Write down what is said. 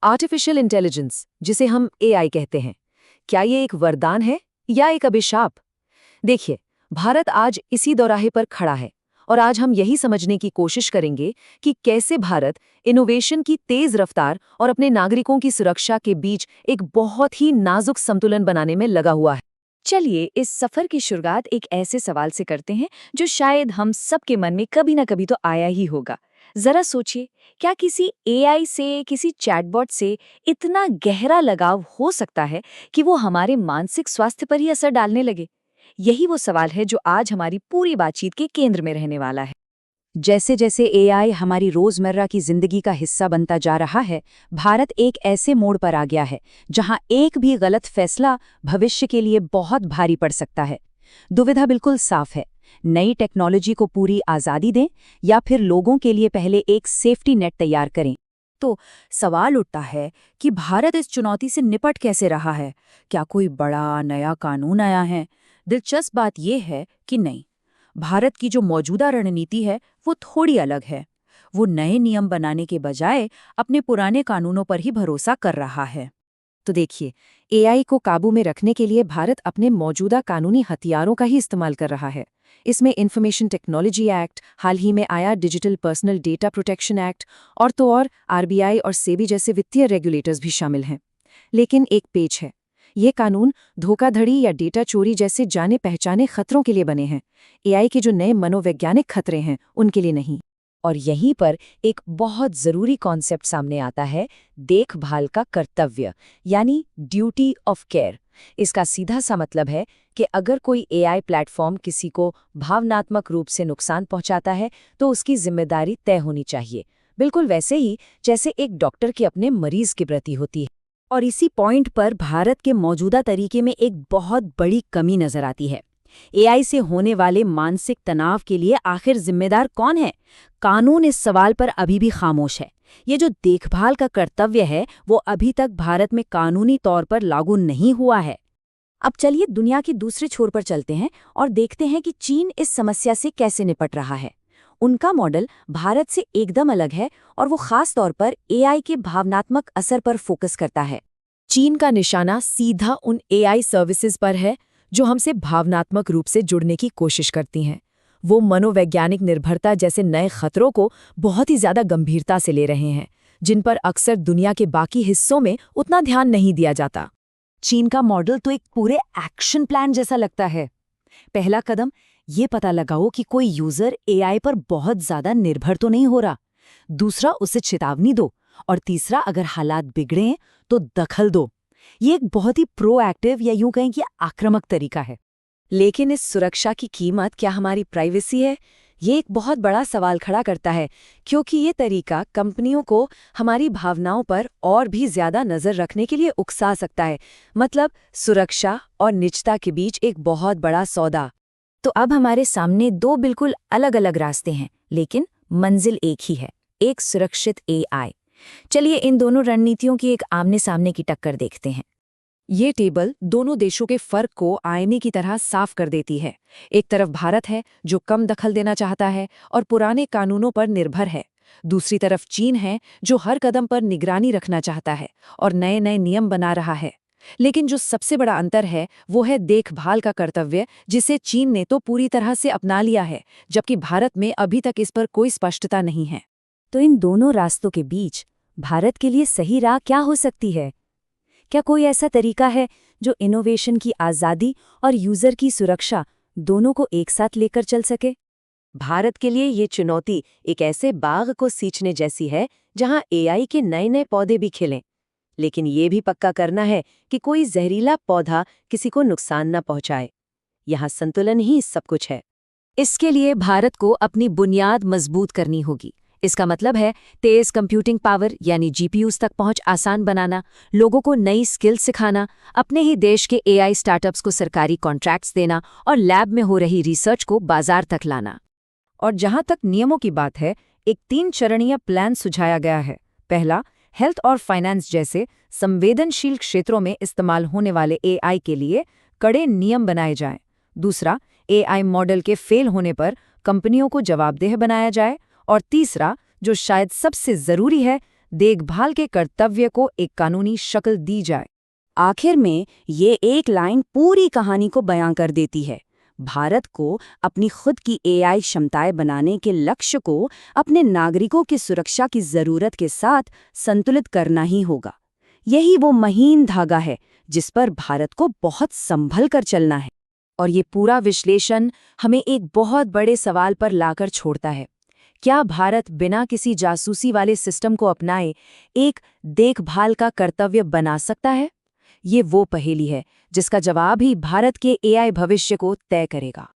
Artificial intelligence, जिसे हम AI कहते हैं, क्या ये एक वरदान है या एक अभिशाप? देखिए, भारत आज इसी दौराहे पर खड़ा है और आज हम यही समझने की कोशिश करेंगे कि कैसे भारत इनोवेशन की तेज रफ्तार और अपने नागरिकों की सुरक्षा के बीच एक बहुत ही नाजुक संतुलन बनाने में लगा हुआ है। चलिए इस सफर की शुरुआत एक ऐसे सवाल से करते हैं जो शायद हम सबके मन में कभी ना कभी तो आया ही होगा। जरा सोचिए, क्या किसी एआई से, किसी चैटबॉट से इतना गहरा लगाव हो सकता है कि वो हमारे मानसिक स्वास्थ्य पर ही असर डालने लगे? यही वो सवाल है जो आज हमारी पूरी बातचीत के केंद्र में रहने वाला है। जैसे जैसे एआई हमारी रोजमर्रा की जिंदगी का हिस्सा बनता जा रहा है, भारत एक ऐसे मोड़ पर आ गया है जहां एक भी गलत फैसला भविष्य के लिए बहुत भारी पड़ सकता है। दुविधा बिल्कुल साफ है, नई टेक्नोलॉजी को पूरी आज़ादी दें या फिर लोगों के लिए पहले एक सेफ्टी नेट तैयार करें। तो सवाल उठता है कि भारत इस चुनौती से निपट कैसे रहा है? क्या कोई बड़ा नया कानून आया है? दिलचस्प बात यह है कि नहीं, भारत की जो मौजूदा रणनीति है वो थोड़ी अलग है। वो नए नियम बनाने के बजाय अपने पुराने कानूनों पर ही भरोसा कर रहा है। तो देखिए, एआई को काबू में रखने के लिए भारत अपने मौजूदा कानूनी हथियारों का ही इस्तेमाल कर रहा है। इसमें इंफॉर्मेशन टेक्नोलॉजी एक्ट, हाल ही में आया digital personal data protection act और तो और आरबीआई और सेबी जैसे वित्तीय रेगुलेटर्स भी शामिल हैं। लेकिन एक पेच है, ये कानून धोखाधड़ी या डेटा चोरी जैसे जाने पहचाने खतरों के लिए बने हैं। एआई के जो नए मनोवैज्ञानिक खतरे हैं उनके लिए नहीं। और यहीं पर एक बहुत ज़रूरी कॉन्सेप्ट सामने आता है, देखभाल का कर्तव्य, यानी ड्यूटी ऑफ केयर। इसका सीधा सा मतलब है कि अगर कोई एआई प्लेटफॉर्म किसी को भावनात्मक रूप से नुकसान पहुंचाता है तो उसकी जिम्मेदारी तय होनी चाहिए, बिल्कुल वैसे ही जैसे एक डॉक्टर के अपने मरीज के प्रति होती है। और इसी पॉइंट पर भारत के मौजूदा तरीके में एक बहुत बड़ी कमी नजर आती है। एआई से होने वाले मानसिक तनाव के लिए आखिर जिम्मेदार कौन है? कानून इस सवाल पर अभी भी खामोश है। ये जो देखभाल का कर्तव्य है वो अभी तक भारत में कानूनी तौर पर लागू नहीं हुआ है। अब चलिए दुनिया के दूसरे छोर पर चलते हैं और देखते हैं कि चीन इस समस्या से कैसे निपट रहा है। उनका मॉडल भारत से एकदम अलग है और वो खास तौर पर एआई के भावनात्मक असर पर फोकस करता है। चीन का निशाना सीधा उन एआई सर्विसेज पर है जो हमसे भावनात्मक रूप से जुड़ने की कोशिश करती हैं। वो मनोवैज्ञानिक निर्भरता जैसे नए खतरों को बहुत ही ज्यादा गंभीरता से ले रहे हैं, जिन पर अक्सर दुनिया के बाकी हिस्सों में उतना ध्यान नहीं दिया जाता। चीन का मॉडल तो एक पूरे एक्शन प्लान जैसा लगता है। पहला कदम ये पता लगाओ कि कोई यूजर एआई पर बहुत ज्यादा निर्भर तो नहीं हो रहा। दूसरा, उसे चेतावनी दो। और तीसरा, अगर हालात बिगड़े तो दखल दो। ये एक बहुत ही प्रोएक्टिव या यूं कहें कि आक्रामक तरीका है। लेकिन इस सुरक्षा की कीमत क्या हमारी प्राइवेसी है? ये एक बहुत बड़ा सवाल खड़ा करता है, क्योंकि ये तरीका कंपनियों को हमारी भावनाओं पर और भी ज्यादा नजर रखने के लिए उकसा सकता है। मतलब सुरक्षा और निजता के बीच एक बहुत बड़ा सौदा। तो अब हमारे सामने दो बिल्कुल अलग अलग रास्ते हैं, लेकिन मंजिल एक ही है, एक सुरक्षित एआई। चलिए इन दोनों रणनीतियों की एक आमने सामने की टक्कर देखते हैं। ये टेबल दोनों देशों के फर्क को आईने की तरह साफ कर देती है। एक तरफ भारत है जो कम दखल देना चाहता है और पुराने कानूनों पर निर्भर है। दूसरी तरफ चीन है जो हर कदम पर निगरानी रखना चाहता है और नए नए नियम बना रहा है। लेकिन जो सबसे बड़ा अंतर है वो है देखभाल का कर्तव्य, जिसे चीन ने तो पूरी तरह से अपना लिया है, जबकि भारत में अभी तक इस पर कोई स्पष्टता नहीं है। तो इन दोनों रास्तों के बीच भारत के लिए सही राह क्या हो सकती है? क्या कोई ऐसा तरीका है जो इनोवेशन की आज़ादी और यूजर की सुरक्षा दोनों को एक साथ लेकर चल सके? भारत के लिए ये चुनौती एक ऐसे बाग को सींचने जैसी है जहां एआई के नए नए पौधे भी खिलें, लेकिन ये भी पक्का करना है कि कोई जहरीला पौधा किसी को नुकसान न पहुंचाए। यहाँ संतुलन ही सब कुछ है। इसके लिए भारत को अपनी बुनियाद मजबूत करनी होगी। इसका मतलब है तेज कंप्यूटिंग पावर यानी जीपीयूज तक पहुंच आसान बनाना, लोगों को नई स्किल सिखाना, अपने ही देश के एआई स्टार्टअप्स को सरकारी कॉन्ट्रैक्ट्स देना और लैब में हो रही रिसर्च को बाजार तक लाना। और जहां तक नियमों की बात है, एक 3 चरणीय प्लान सुझाया गया है। पहला, हेल्थ और फाइनेंस जैसे संवेदनशील क्षेत्रों में इस्तेमाल होने वाले एआई के लिए कड़े नियम बनाए जाएं। दूसरा, एआई मॉडल के फेल होने पर कंपनियों को जवाबदेह बनाया जाए। और तीसरा, जो शायद सबसे जरूरी है, देखभाल के कर्तव्य को एक कानूनी शक्ल दी जाए। आखिर में ये एक लाइन पूरी कहानी को बयां कर देती है। भारत को अपनी खुद की एआई क्षमताएं बनाने के लक्ष्य को अपने नागरिकों की सुरक्षा की जरूरत के साथ संतुलित करना ही होगा। यही वो महीन धागा है जिस पर भारत को बहुत संभल कर चलना है। और ये पूरा विश्लेषण हमें एक बहुत बड़े सवाल पर लाकर छोड़ता है। क्या भारत बिना किसी जासूसी वाले सिस्टम को अपनाए एक देखभाल का कर्तव्य बना सकता है? ये वो पहेली है जिसका जवाब ही भारत के एआई भविष्य को तय करेगा।